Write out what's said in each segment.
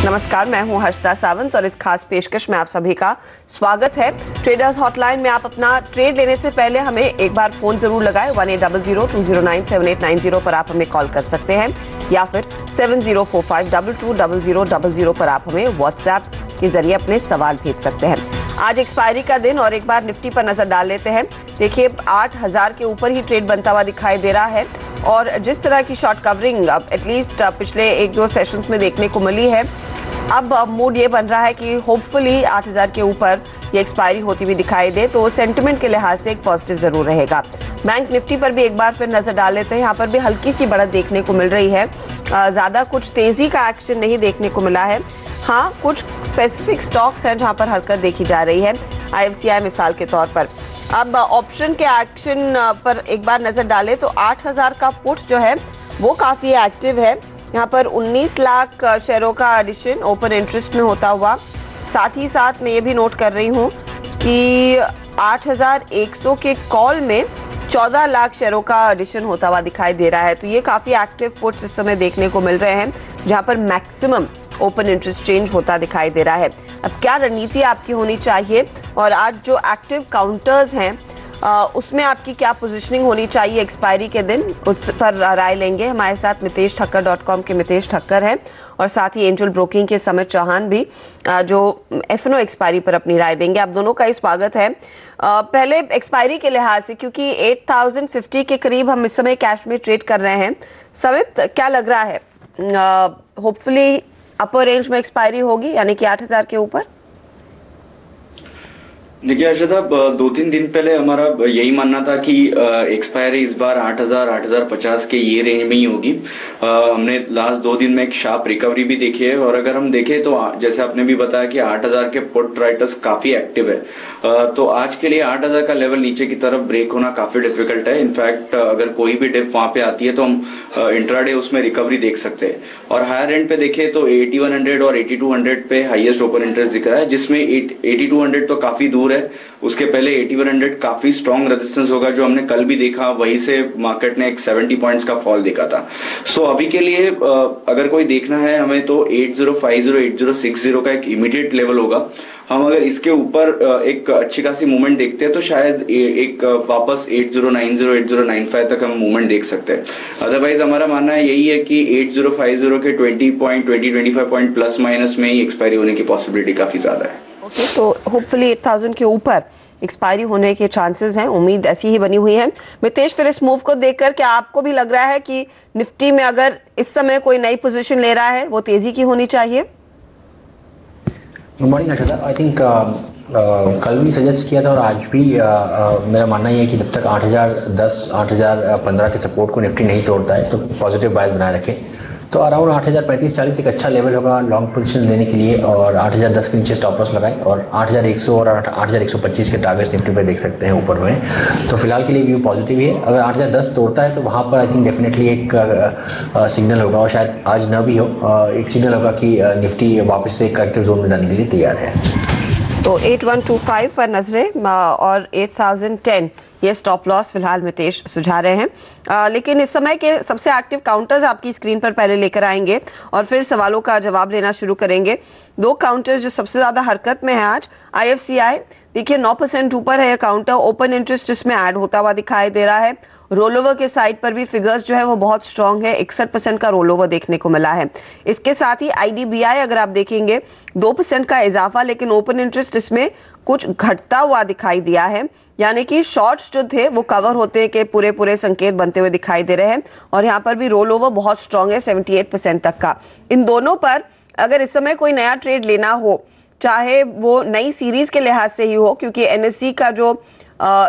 नमस्कार, मैं हूं हर्षदा सावंत और इस खास पेशकश में आप सभी का स्वागत है। ट्रेडर्स हॉटलाइन में आप अपना ट्रेड लेने से पहले हमें एक बार फोन जरूर लगाएं। 1800-209-7890 पर आप हमें कॉल कर सकते हैं या फिर 7045220000 पर आप हमें व्हाट्सएप के जरिए अपने सवाल भेज सकते हैं। आज एक्सपायरी का दिन और एक बार निफ्टी पर नजर डाल लेते हैं। देखिए 8000 के ऊपर ही ट्रेड बनता हुआ दिखाई दे रहा है और जिस तरह की शॉर्ट कवरिंग अब एटलीस्ट पिछले 1-2 सेशंस में देखने को मिली है, अब मूड ये बन रहा है कि होपफुली 8000 के ऊपर ये एक्सपायरी होती हुई दिखाई दे तो सेंटिमेंट के लिहाज से एक पॉजिटिव जरूर रहेगा। बैंक निफ्टी पर भी एक बार फिर नजर डाल लेते हैं। यहाँ पर भी हल्की सी बढ़त देखने को मिल रही है, ज्यादा कुछ तेजी का एक्शन नहीं देखने को मिला है। हाँ, कुछ स्पेसिफिक स्टॉक्स हैं जहां पर हरकत देखी जा रही है, IFCI मिसाल के तौर पर। अब ऑप्शन के एक्शन पर एक बार नजर डालें तो 8000 का पुट जो है वो काफी एक्टिव है। यहाँ पर 19 लाख शेयरों का एडिशन ओपन इंटरेस्ट में होता हुआ, साथ ही साथ मैं ये भी नोट कर रही हूँ कि 8100 के कॉल में 14 लाख शेयरों का एडिशन होता हुआ दिखाई दे रहा है। तो ये काफी एक्टिव पुट्स इस समय देखने को मिल रहे हैं जहाँ पर मैक्सिमम ओपन इंटरेस्ट चेंज होता दिखाई दे रहा है। अब क्या रणनीति आपकी होनी चाहिए और आज जो एक्टिव काउंटर्स हैं उसमें आपकी क्या पोजीशनिंग होनी चाहिए एक्सपायरी के दिन, उस पर राय लेंगे। हमारे साथ miteshthakar.com के मितेश ठक्कर हैं और साथ ही एंजल ब्रोकिंग के समित चौहान भी जो FNO एक्सपायरी पर अपनी राय देंगे। आप दोनों का ही स्वागत है। पहले एक्सपायरी के लिहाज से, क्योंकि 8050 के करीब हम इस समय कैश में ट्रेड कर रहे हैं, समित क्या लग रहा है, होपफुली अपर रेंज में एक्सपायरी होगी यानी कि 8000 के ऊपर? देखिए हर्षदा, 2-3 दिन पहले हमारा यही मानना था कि एक्सपायरी इस बार 8000, 8050 के ये रेंज में ही होगी। हमने लास्ट 2 दिन में एक शार्प रिकवरी भी देखी है और अगर हम देखें तो जैसे आपने भी बताया कि 8000 के पुट राइटर्स काफी एक्टिव है, तो आज के लिए 8000 का लेवल नीचे की तरफ ब्रेक होना काफी डिफिकल्ट है। इनफैक्ट अगर कोई भी डिप वहां पे आती है तो हम इंट्राडे उसमें रिकवरी देख सकते हैं। और हायर एंड पे देखें तो 8100 और 8200 पे हाईएस्ट ओपन इंटरेस्ट दिख रहा है, जिसमें 8200 तो काफी दूर है। उसके पहले 8100 काफी स्ट्रॉन्ग रेजिस्टेंस होगा, जो हमने कल भी देखा। वहीं से मार्केट ने एक 70 पॉइंट्स का फॉल देखा था। सो अभी के लिए अगर कोई देखना है हमें तो 8050, 8060 का एक इमीडिएट लेवल होगा। हम अगर इसके ऊपर एक अच्छी खासी मूवमेंट देखते हैं तो शायद एक वापस 8090, 8095 तक हम मूवमेंट देख सकते हैं। अदरवाइज हमारा मानना है यही है कि 8050 के 25 पॉइंट प्लस माइनस में ही एक्सपायरी होने की पॉसिबिलिटी काफी ज्यादा है। ओके, तो होपफुली 8000 के ऊपर एक्सपायरी होने के चांसेस हैं, उम्मीद ऐसी ही बनी हुई है। मितेश, फिर इस मूव को देखकर क्या आपको भी लग रहा है कि निफ्टी में अगर इस समय कोई नई पोजीशन ले रहा है वो तेजी की होनी चाहिए? Good morning Harshada. I think कल भी सजेस्ट किया था और आज भी मेरा मानना ये है कि जब तक 8010, 8015 के सपोर्ट को निफ्टी नहीं तोड़ता है तो पॉजिटिव बायस बनाए रखें। तो अराउंड 8035-40 एक अच्छा लेवल होगा लॉन्ग पोजीशन लेने के लिए और 8010 के नीचे स्टॉप लॉस लगाएं और 8100 और 8125 के टारगेट्स निफ्टी पे देख सकते हैं ऊपर में। तो फिलहाल के लिए व्यू पॉजिटिव ही है। अगर 8010 तोड़ता है तो वहाँ पर आई थिंक डेफिनेटली एक सिग्नल होगा और शायद आज न भी हो, एक सिग्नल होगा कि निफ्टी वापस से करेक्टिव जोन में जाने के लिए तैयार है। तो 8125 पर नजरें और 8010 ये स्टॉप लॉस फिलहाल मितेश सुझा रहे हैं। लेकिन इस समय के सबसे एक्टिव काउंटर्स आपकी स्क्रीन पर पहले लेकर आएंगे और फिर सवालों का जवाब लेना शुरू करेंगे। 2 काउंटर्स जो सबसे ज्यादा हरकत में है आज, IFCI देखिए 9% ऊपर है। यह काउंटर ओपन इंटरेस्ट जिसमें ऐड होता हुआ दिखाई दे रहा है। रोल ओवर के साइड पर भी फिगर्स जो है वो बहुत स्ट्रांग है, 61% का रोल ओवर देखने को मिला है। इसके साथ ही IDBI अगर आप देखेंगे 2% का इजाफा, लेकिन ओपन इंटरेस्ट इसमें कुछ घटता हुआ दिखाई दिया है, यानी कि शॉर्ट्स जो थे वो कवर होते के पूरे संकेत बनते हुए दिखाई दे रहे हैं। और यहाँ पर भी रोल ओवर बहुत स्ट्रांग है, 78% तक का। इन दोनों पर अगर इस समय कोई नया ट्रेड लेना हो, चाहे वो नई सीरीज के लिहाज से ही हो, क्योंकि NSE का जो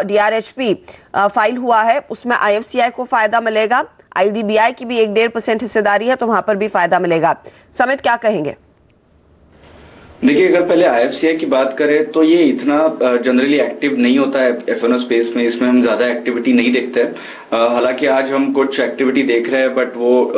DRHP फाइल हुआ है उसमें IFCI को फायदा मिलेगा, IDBI की भी 1-1.5% हिस्सेदारी है तो वहां पर भी फायदा मिलेगा। समित क्या कहेंगे? देखिए, अगर पहले IFCI की बात करें तो ये इतना जनरली एक्टिव नहीं होता है F&O स्पेस में, इसमें हम ज़्यादा एक्टिविटी नहीं देखते हैं। हालांकि आज हम कुछ एक्टिविटी देख रहे हैं, बट वो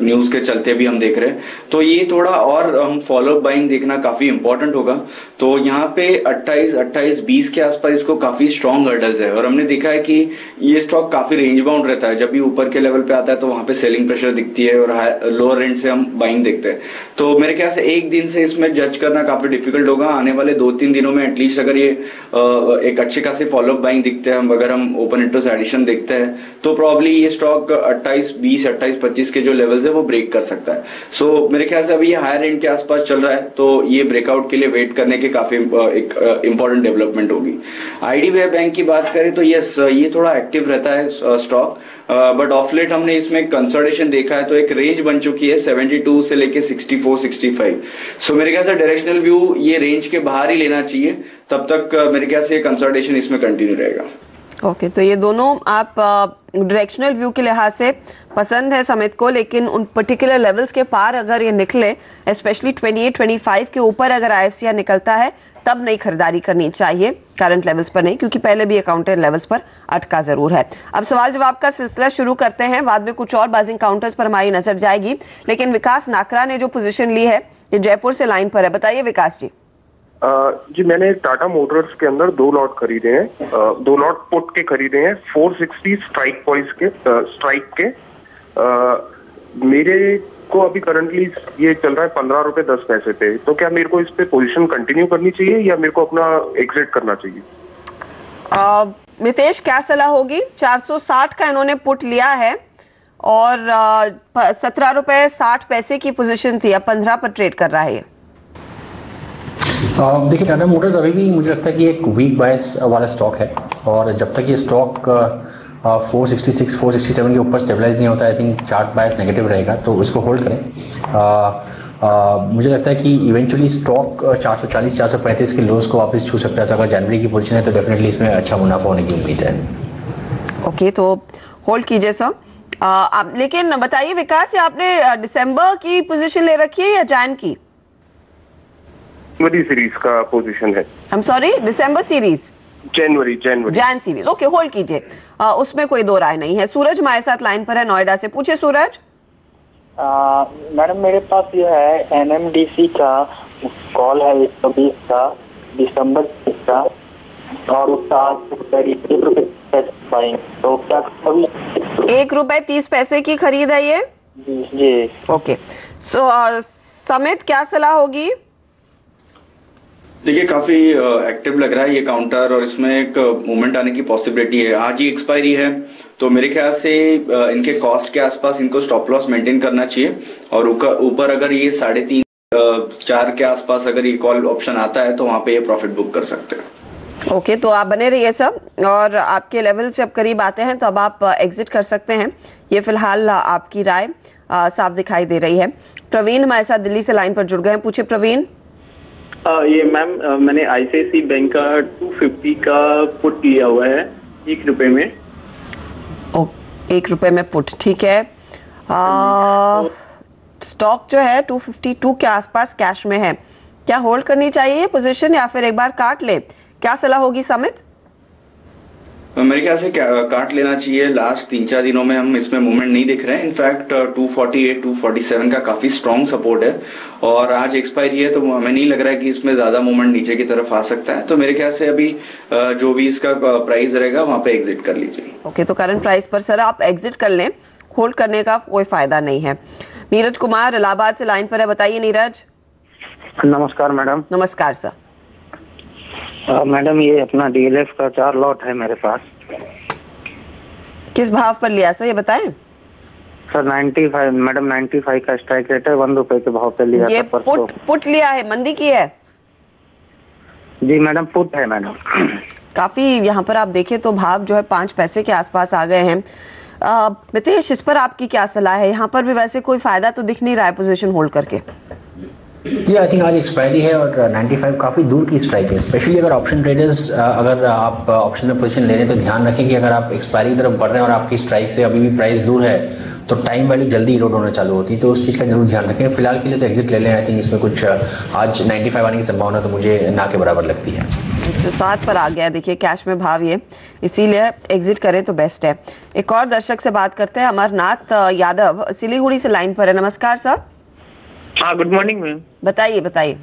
न्यूज़ के चलते भी हम देख रहे हैं, तो ये थोड़ा और हम फॉलोअप बाइंग देखना काफ़ी इंपॉर्टेंट होगा। तो यहाँ पे 28-20 के आसपास इसको काफ़ी स्ट्रॉन्ग हर्डल्स है, और हमने देखा है कि ये स्टॉक काफ़ी रेंज बाउंड रहता है। जब भी ऊपर के लेवल पे आता है तो वहाँ पे सेलिंग प्रेशर दिखती है, और लोअर एंड से हम बाइंग देखते हैं। तो मेरे ख्याल से एक दिन से इसमें जज करना काफी डिफिकल्ट होगा। आने वाले 2-3 दिनों में एटलीस्ट अगर ये एक अच्छे खासे फॉलोअप बाइंग दिखते हैं, अगर हम ओपन इंटरेस्ट एडिशन देखते हैं, तो प्रॉब्ली ये स्टॉक 28-20 28-25 के जो लेवल्स है वो ब्रेक कर सकता है। सो मेरे ख्याल से अभी ये हायर एंड के आसपास चल रहा है, तो ये ब्रेकआउट के लिए वेट करने के काफी एक इंपॉर्टेंट डेवलपमेंट होगी। IDBI बैंक की बात करें तो यस, ये थोड़ा एक्टिव रहता है स्टॉक, बट ऑफ लेट हमने इसमें कंसोलिडेशन देखा है, तो एक रेंज बन चुकी है 72 से लेके 64-65। सो मेरे ख्याल से डायरेक्शनल व्यू ये रेंज के बाहर ही लेना चाहिए, तब तक मेरे ख्याल से कंसोलिडेशन इसमें कंटिन्यू रहेगा। ओके, तो ये दोनों आप डायरेक्शनल व्यू के लिहाज से पसंद है समित को, लेकिन उन पर्टिकुलर लेवल्स के पार अगर ये निकले, स्पेशली 28-25 के ऊपर अगर IFCI निकलता है, तब नई खरीदारी करनी चाहिए, करंट लेवल्स पर नहीं, क्योंकि पहले भी अकाउंटेड लेवल्स पर अटका जरूर है। अब सवाल जवाब का सिलसिला शुरू करते हैं, बाद में कुछ और बाजिंग काउंटर्स पर हमारी नजर जाएगी, लेकिन विकास नाकरा ने जो पोजीशन ली है, ये जयपुर से लाइन पर है। बताइए विकास जी। जी, मैंने टाटा मोटर्स के अंदर 2 लॉट खरीदे हैं, 2 लॉट पुट के खरीदे हैं 460 स्ट्राइक प्राइस के, स्ट्राइक के। मेरे को अभी करंटली ये चल रहा है 15 रुपए 10 पैसे पे, तो क्या मेरे को इस पे पोजीशन कंटिन्यू करनी चाहिए या मेरे को अपना एग्जिट करना चाहिए? मितेश, क्या सलाह होगी? 460 का इन्होंने पुट लिया है और 17 रुपए 60 पैसे की पोजीशन थी, अब 15 पर ट्रेड कर रहा है ये। देखिए, टाटा मोटर्स अभी भी मुझे लगता है कि एक वीक बायस वाला स्टॉक है, और जब तक ये स्टॉक 466 467 के ऊपर स्टेबलाइज नहीं होता, I think chart bias negative रहेगा, तो उसको होल्ड करें। मुझे लगता है कि इवेंचुअली स्टॉक 440 435 के लोज को वापस छू सकता है, तो अगर जनवरी की पोजीशन है तो डेफिनेटली इसमें अच्छा मुनाफा होने की उम्मीद है। ओके, तो होल्ड कीजिए सर। आप लेकिन बताइए विकास, ये आपने दिसंबर की पोजीशन ले रखी है या जैन की? जनवरी सीरीज का पोजीशन है। I am sorry, December series? January Jain series. Okay, hold कीजिए, उसमें कोई दो राय नहीं है। सूरज हमारे साथ लाइन पर है नोएडा से, पूछे सूरज। मैडम, मेरे पास ये है NMDC का कॉल है 120 का, दिसंबर का, और उसका 1 रुपए बाइंग, तो क्या ₹1.30 की खरीद है ये? जी। ओके, सो समित क्या सलाह होगी? देखिए, काफी एक्टिव लग रहा है ये काउंटर, और इसमें एक मूवमेंट आने की पॉसिबिलिटी है। आज ही एक्सपायरी है, तो मेरे ख्याल से इनके कॉस्ट के आसपास इनको स्टॉप लॉस मेंटेन करना चाहिए, और ऊपर अगर ये 3.5-4 के आसपास अगर ये कॉल ऑप्शन आता है तो वहां पे ये प्रॉफिट बुक कर सकते हैं। ओके, तो आप बने रहिए सब, और आपके लेवल से अब करीब आते हैं तो अब आप एग्जिट कर सकते हैं। ये फिलहाल आपकी राय साफ दिखाई दे रही है। प्रवीण हमारे साथ दिल्ली से लाइन पर जुड़ गए हैं, पूछे प्रवीण। ये मैम, मैंने ICICI बैंक का 250 का पुट लिया हुआ है 1 रुपए में। ₹1 में पुट, ठीक है। स्टॉक जो है 252 के आसपास कैश में है, क्या होल्ड करनी चाहिए पोजीशन या फिर एक बार काट ले? क्या सलाह होगी समित? मेरे ख्याल से काट लेना चाहिए। लास्ट 3-4 दिनों में हम इसमें मूवमेंट नहीं दिख रहे हैं। इनफैक्ट 248 247 का काफी स्ट्रॉन्ग सपोर्ट है, और आज एक्सपायरी है, तो हमें नहीं लग रहा है कि इसमें ज्यादा मूवमेंट नीचे की तरफ आ सकता है। तो मेरे ख्याल से अभी जो भी इसका प्राइस रहेगा वहां पे एग्जिट कर लीजिए। ओके, तो करंट प्राइस पर सर आप एग्जिट कर लें, होल्ड करने का कोई फायदा नहीं है। नीरज कुमार इलाहाबाद से लाइन पर है, बताइए नीरज। नमस्कार मैडम। नमस्कार सर। मैडम, ये अपना DLF का 4 लॉट है मेरे पास। किस भाव पर लिया सर, ये बताएं। सर 95 मैडम, 95 का स्ट्राइक रेट है, 1 रुपए के भाव पे लिया ये था परसों। पुट लिया है, मंदी की है? जी मैडम, पुट है मैडम। काफी यहाँ पर आप देखें तो भाव जो है 5 पैसे के आसपास आ गए हैं। मितेश, इस पर आपकी क्या सलाह है? यहाँ पर भी वैसे कोई फायदा तो दिख नहीं रहा है पोजीशन होल्ड करके। ये आई थिंक आज एक्सपायरी है, और 95 काफ़ी दूर की स्ट्राइक है। स्पेशली अगर ऑप्शन ट्रेडर्स, अगर आप ऑप्शन में पोजीशन ले रहे हैं तो ध्यान रखें कि अगर आप एक्सपायरी की तरफ बढ़ रहे हैं और आपकी स्ट्राइक से अभी भी प्राइस दूर है, तो टाइम वैल्यू जल्दी इरोड होना चालू होती है, तो उस चीज़ का जरूर ध्यान रखें। फिलहाल के लिए तो एग्जिट ले लें। आई थिंक इसमें कुछ आज 95 आने की संभावना तो मुझे ना के बराबर लगती है। 107 पर आ गया, देखिए कैश में भाव ये, इसीलिए एग्जिट करें तो बेस्ट है। एक और दर्शक से बात करते हैं, अमरनाथ यादव सिलीगुड़ी से लाइन पर है। नमस्कार सर। हाँ, गुड मॉर्निंग मैम। बताइए बताइए।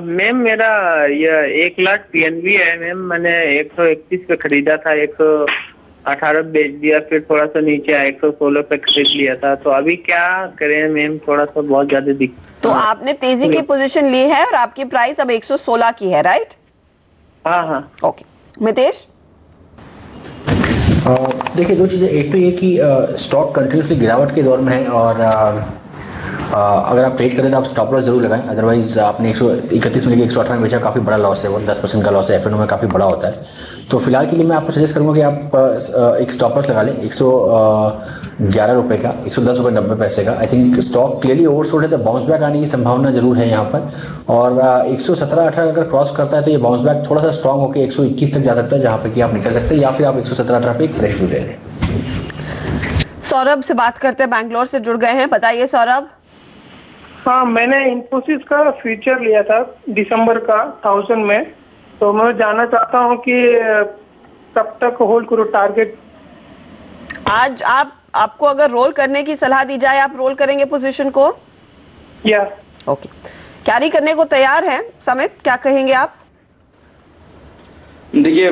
मैम मेरा ये 1 लाख पीएनबी है मैम, मैंने 131 पे खरीदा था, 118 बेच दिया, फिर थोड़ा सा नीचे आया 116 पे खरीद लिया था, तो अभी क्या करें मैम, थोड़ा सा बहुत ज्यादा तो आपने तेजी की पोजीशन ली है और आपकी प्राइस अब 116 की है, राइट? हाँ हाँ ओके। मितेश? देखिए, दो चीज़ें, एक तो ये कि स्टॉक कंटिन्यूसली गिरावट के दौर में है और अगर आप ट्रेड करें तो आप स्टॉप लॉस जरूर लगाएं, अदरवाइज आपने 131 में लेके 118 में बेचा, काफ़ी बड़ा लॉस है वो, 10% का लॉस है, एफएनओ में काफ़ी बड़ा होता है। तो फिलहाल के लिए मैं आपको सजेस्ट करूंगा कि आप एक स्टॉप लॉस लगा लें 111 रुपये का, 110 रुपये 90 पैसे का। I think stock clearly oversold है, तो बाउंस बैक आने की संभावना जरूर है यहाँ पर, और 117-18 अगर क्रॉस करता है तो ये बाउंस बैक थोड़ा सा स्ट्रॉन्ग होकर 121 तक जा सकता है, जहाँ पर कि आप निकल सकते हैं, या फिर आप 117-18 पे एक फ्रेश व्यू ले लें। सौरभ से बात करते हैं, बैंगलोर से जुड़ गए हैं, बताइए सौरभ। हाँ, मैंने इन्फोसिस का फ्यूचर लिया था दिसंबर का 1000 में, तो मैं जानना चाहता हूँ कि कब तक होल्ड करूँ टारगेट। आज आपको अगर रोल करने की सलाह दी जाए, आप रोल करेंगे पोजीशन को? या ओके, कैरी करने को तैयार हैं समित, क्या कहेंगे आप? देखिए,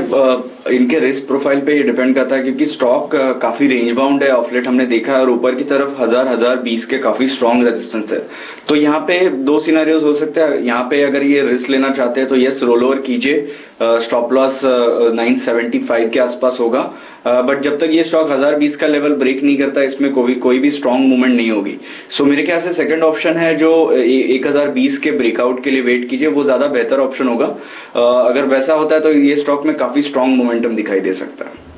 इनके रिस्क प्रोफाइल पे ये डिपेंड करता है, क्योंकि स्टॉक काफी रेंज बाउंड है ऑफ लेट हमने देखा है, और ऊपर की तरफ 1020 के काफी स्ट्रॉन्ग रेजिस्टेंस है। तो यहाँ पे दो सिनेरियोज हो सकते हैं। यहाँ पे अगर ये रिस्क लेना चाहते हैं तो यस, रोल ओवर कीजिए, स्टॉप लॉस 975 के आसपास होगा, बट जब तक ये स्टॉक 1020 का लेवल ब्रेक नहीं करता, इसमें कोई भी स्ट्रॉन्ग मूवमेंट नहीं होगी। सो मेरे ख्याल से सेकंड ऑप्शन है जो 1020 के ब्रेकआउट के लिए वेट कीजिए, वो ज्यादा बेहतर ऑप्शन होगा। अगर वैसा होता है तो ये स्टॉक में काफी स्ट्रॉन्ग मोमेंटम दिखाई दे सकता है।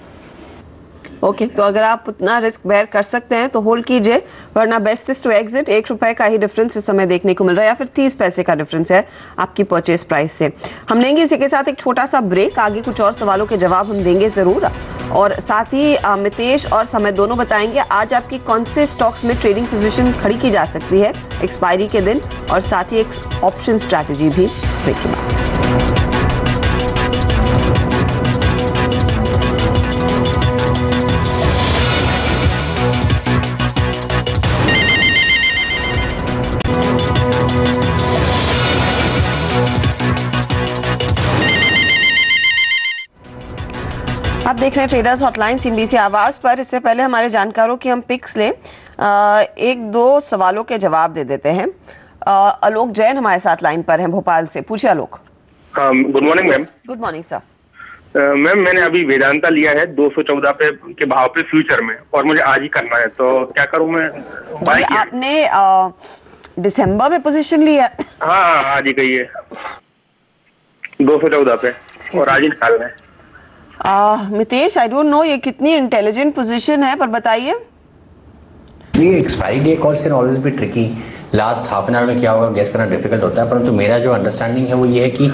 ओके, तो अगर आप उतना रिस्क बेयर कर सकते हैं तो होल्ड कीजिए, वरना बेस्ट इज टू एग्जिट। 1 रुपए का ही डिफरेंस इस समय देखने को मिल रहा है, या फिर 30 पैसे का डिफरेंस है आपकी परचेस प्राइस से। हम लेंगे इसी के साथ एक छोटा सा ब्रेक, आगे कुछ और सवालों के जवाब हम देंगे जरूर, और साथ ही मितेश और समय दोनों बताएंगे आज आपकी कौन से स्टॉक्स में ट्रेडिंग पोजीशन खड़ी की जा सकती है एक्सपायरी के दिन, और साथ ही एक ऑप्शन स्ट्रैटेजी भी ब्रेक के बाद। आप देख रहे हैं ट्रेडर्स हॉटलाइन सीएनबीसी आवाज पर। इससे पहले हमारे जानकारों की हम पिक्स लें, एक दो सवालों के जवाब दे देते हैं। आलोक जैन हमारे साथ लाइन पर हैं भोपाल से, पूछिए आलोक। हाँ, good morning ma'am. Good morning sir. Ma'am, मैंने अभी वेदांता लिया है 214 पे के भाव पे फ्यूचर में, और मुझे आज ही करना है, तो क्या करूं मैं? आपने दिसंबर में पोजीशन ली है? हाँ, आज ही गई है 214 पे, और आज ही निकालना है। मितेश, आई डोंट नो ये कितनी इंटेलिजेंट पोजीशन है, पर बताइए। ये expiry day calls can always be tricky, last half an hour में क्या होगा गेस करना डिफिकल्ट होता है, परंतु मेरा जो अंडरस्टैंडिंग है वो ये है कि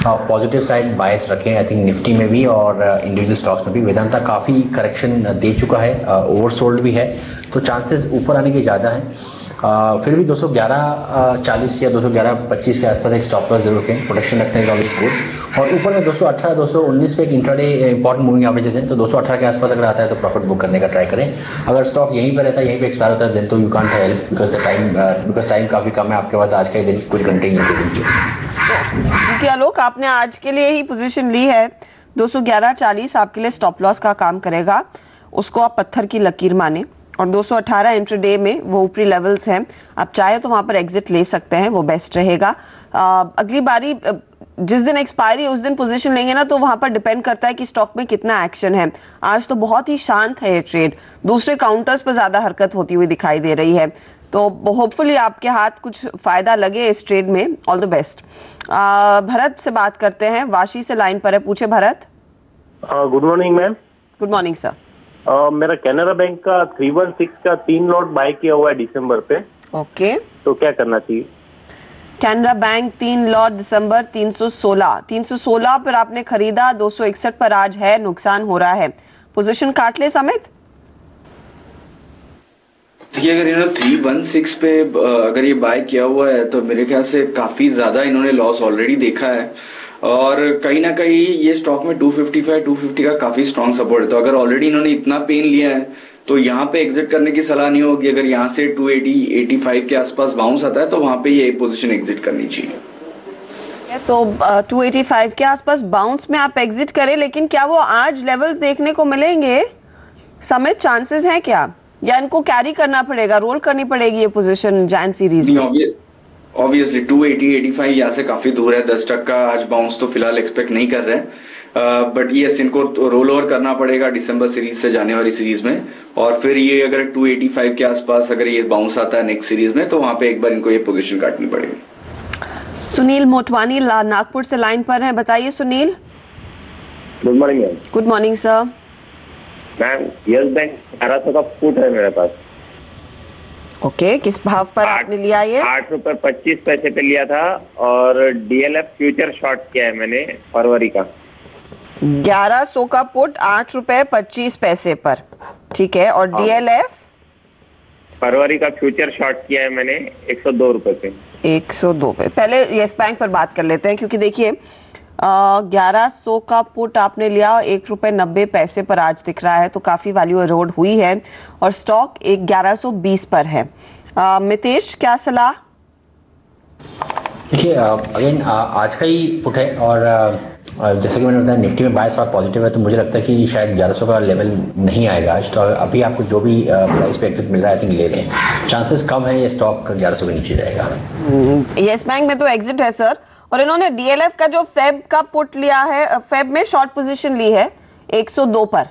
पॉजिटिव साइड बायस रखें। आई थिंक निफ्टी में भी और इंडिविजुअल स्टॉक्स में भी। वेदांता काफ़ी करेक्शन दे चुका है, ओवरसोल्ड भी है, तो चांसेस ऊपर आने के ज़्यादा हैं। फिर भी 211.40 या 211.25 के आसपास एक स्टॉप लॉस जरूर रखें, प्रोटेक्शन रखना इज ऑलवेज गुड। और ऊपर में 218 219 पे एक इंट्राडे इंपॉर्टेंट मूविंग एवरेजेस हैं, तो 218 के आसपास अगर आता है तो प्रॉफिट बुक करने का ट्राई करें। अगर स्टॉक यहीं पर रहता है, यहीं पे एक्सपायर होता है, देन तो you can't help, because time काफ़ी कम है आपके पास, आज का ही दिन कुछ घंटे ही है। क्योंकि आलोक आपने आज के लिए ही पोजीशन ली है, 211.40 आपके लिए स्टॉप लॉस का काम करेगा, उसको आप पत्थर की लकीर माने, और 218 इंट्राडे में वो ऊपरी लेवल्स हैं, आप चाहे तो वहां पर एग्जिट ले सकते हैं, वो बेस्ट रहेगा। अगली बारी जिस दिन एक्सपायरी उस दिन पोजीशन लेंगे ना, तो वहां पर डिपेंड करता है कि स्टॉक में कितना एक्शन है। आज तो बहुत ही शांत है ये ट्रेड, दूसरे काउंटर्स पर ज्यादा हरकत होती हुई दिखाई दे रही है, तो होपफुली आपके हाथ कुछ फायदा लगे इस ट्रेड में। All the best. भरत से बात करते हैं, वाशी से लाइन पर है, पूछे Bharat. Good morning ma'am. Good morning sir. मेरा कैनरा बैंक का 316 का 3 लॉट बाय किया हुआ है दिसंबर पे। ओके, तो क्या करना चाहिए? कैनरा बैंक 3 लॉट दिसंबर 316 पर आपने खरीदा, 261 पर आज है, नुकसान हो रहा है, पोजीशन काट ले समित? देखिए, अगर इन्होंने 316 पे अगर ये बाय किया हुआ है तो मेरे ख्याल से काफी ज्यादा इन्होंने लॉस ऑलरेडी देखा है, और कहीं ना कहीं ये स्टॉक में 250 का काफी स्ट्रॉन्ग सपोर्ट है। तो अगर ऑलरेडी इन्होंने इतना पेन लिया है तो यहाँ पे एग्जिट करने की सलाह नहीं होगी। अगर यहाँ से 280-85 के आसपास बाउंस आता है तो वहां पे ये पोजीशन एग्जिट करनी चाहिए। तो 285 के आसपास बाउंस में आप एग्जिट करें, लेकिन क्या वो आज लेवल्स देखने को मिलेंगे? समित चांसेस हैं क्या, या इनको कैरी करना पड़ेगा, रोल करनी पड़ेगी ये पोजीशन जैन सीरीज में? ऑब्वियसली 280-85 यहाँ से काफी दूर है। 10% का आज बाउंस तो फिलहाल एक्सपेक्ट नहीं कर रहे हैं, बट यस, इनको रोल ओवर करना पड़ेगा दिसंबर सीरीज से जाने वाली सीरीज में, और फिर ये अगर 285 के आसपास अगर ये बाउंस आता है नेक्स्ट सीरीज में तो वहां पे एक बार इनको ये पोजीशन काटनी पड़ेगी। सुनील मोटवानी नागपुर से लाइन पर हैं, बताइए Sunil. Good morning ma'am. Good morning sir. Ma'am yes bank 1100 का पुट है मेरे पास। ओके, किस भाव पर आपने लिया ये? 8 रुपए 25 पैसे पे लिया था, और डीएलएफ फ्यूचर शॉर्ट किया है मैंने फरवरी का। 1100 का पुट 8 रुपए 25 पैसे पर, ठीक है। और डीएलएफ फरवरी का फ्यूचर शॉर्ट किया है मैंने 102 रुपए पे। 102 पे। पहले यस बैंक पर बात कर लेते हैं, क्योंकि देखिए 1100 का पुट आपने लिया, 1 रुपए 90 पैसे पर आज दिख रहा है, तो काफी वैल्यू एरोड हुई है और स्टॉक 1120 पर है। मितेश, क्या सलाह? देखिए अगेन आज का ही पुट है, और जैसे कि मैंने बताया निफ्टी में बायस और पॉजिटिव है, तो मुझे लगता है कि शायद 1100 का लेवल नहीं आएगा आज। तो अभी आपको जो भी प्राइस पे एग्जिट मिल रहा है आई थिंक ले लें, चांसेस कम है ये स्टॉक 1100 के नीचे जाएगा। यस बैंक में तो एग्जिट है सर, और इन्होंने डीएलएफ का जो फेब का पुट लिया है, फेब में शॉर्ट पोजीशन ली है 102 पर।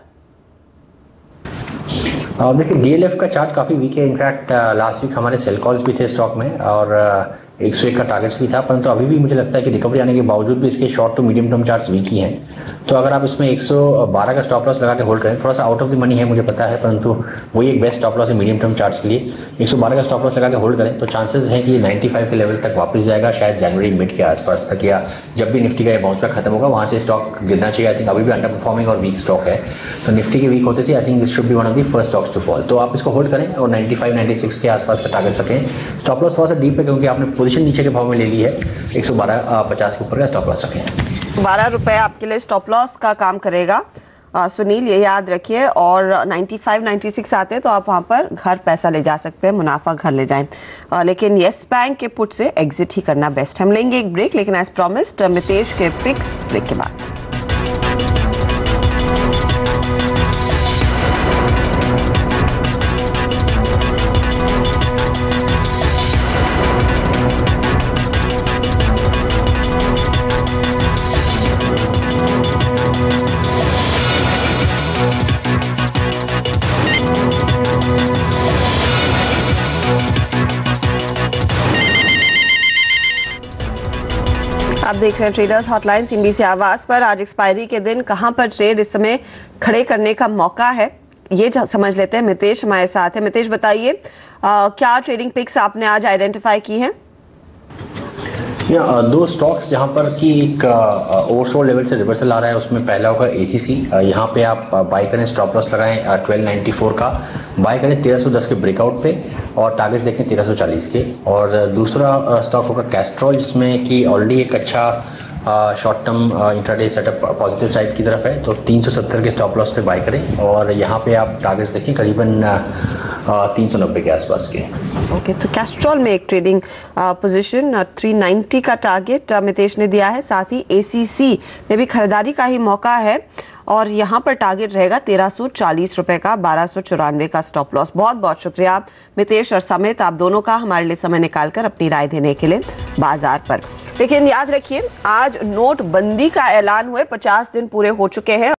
देखिए डीएलएफ का चार्ट काफ़ी वीक है। इनफैक्ट लास्ट वीक हमारे सेल कॉल्स भी थे स्टॉक में, और 101 का टारगेट्स भी था, परंतु अभी भी मुझे लगता है कि रिकवरी आने के बावजूद भी इसके short to medium term charts weak ही हैं। तो अगर आप इसमें 112 का स्टॉप लॉस लगा के होल्ड करें, थोड़ा सा आउट ऑफ द मनी है मुझे पता है, परंतु वही एक बेस्ट स्टॉप लॉस है मीडियम टर्म चार्ट्स के लिए। 112 का स्टॉप लॉस लगा के होल्ड करें तो चांसेस हैं कि 95 के लेवल तक वापस जाएगा, शायद जनवरी मिड के आसपास तक, या जब भी निफ्टी का ये बाउंस बैक खत्म होगा वहाँ से स्टॉक गिरना चाहिए। आई थिंक अभी भी अंडर परफॉर्मिंग और वीक स्टॉक है, तो निफ्टी के वीक होते से I think this should be one of the first stocks to fall. तो आप इसको होल्ड करें और 95-96 के आसपास का टारगेट रखें। स्टॉप लॉस थोड़ा सा डीप है क्योंकि आपने पोजीशन नीचे के भाव में ले ली है। 112.50 के ऊपर का स्टॉप लॉस रखें। 12 रुपए आपके लिए स्टॉप लॉस का काम करेगा सुनील, ये याद रखिए। और 95-96 आते हैं तो आप वहां पर घर पैसा ले जा सकते हैं, मुनाफा घर ले जाएं, लेकिन येस बैंक के पुट से एग्जिट ही करना बेस्ट। हम लेंगे एक ब्रेक, लेकिन एज प्रॉमिस्ड मितेश के पिक्स ब्रेक के बाद। आप देख रहे हैं ट्रेडर्स हॉटलाइन सीएनबीसी आवाज पर। आज एक्सपायरी के दिन कहां पर ट्रेड इस समय खड़े करने का मौका है, ये समझ लेते हैं। मितेश हमारे साथ है। मितेश बताइए क्या ट्रेडिंग पिक्स आपने आज आइडेंटिफाई की हैं? दो स्टॉक्स जहां पर कि एक ओवरसोल्ड लेवल से रिवर्सल आ रहा है, उसमें पहला होगा एसीसी। यहाँ पे आप बाय करें, स्टॉप लॉस लगाएं 1294 का, बाय करें 1310 के ब्रेकआउट पे, और टारगेट्स देखें 1340 के। और दूसरा स्टॉक होगा कैस्ट्रॉल, जिसमें कि ऑलरेडी एक अच्छा short term intraday setup positive side की तरफ है, तो 370 के स्टॉप लॉस से बाय करें, और यहाँ पे आप टारगेट्स देखें करीबन 390 के आसपास के। ओके, तो कैस्ट्रॉल में एक ट्रेडिंग पोजीशन 390 का टारगेट मितेश ने दिया है, साथ ही एसीसी में भी खरीदारी का ही मौका है, और यहाँ पर टारगेट रहेगा 1340 रुपए का, 1294 का स्टॉप लॉस। बहुत बहुत शुक्रिया मितेश और समित, आप दोनों का हमारे लिए समय निकालकर अपनी राय देने के लिए बाजार पर। लेकिन याद रखिए आज नोटबंदी का ऐलान हुए 50 दिन पूरे हो चुके हैं।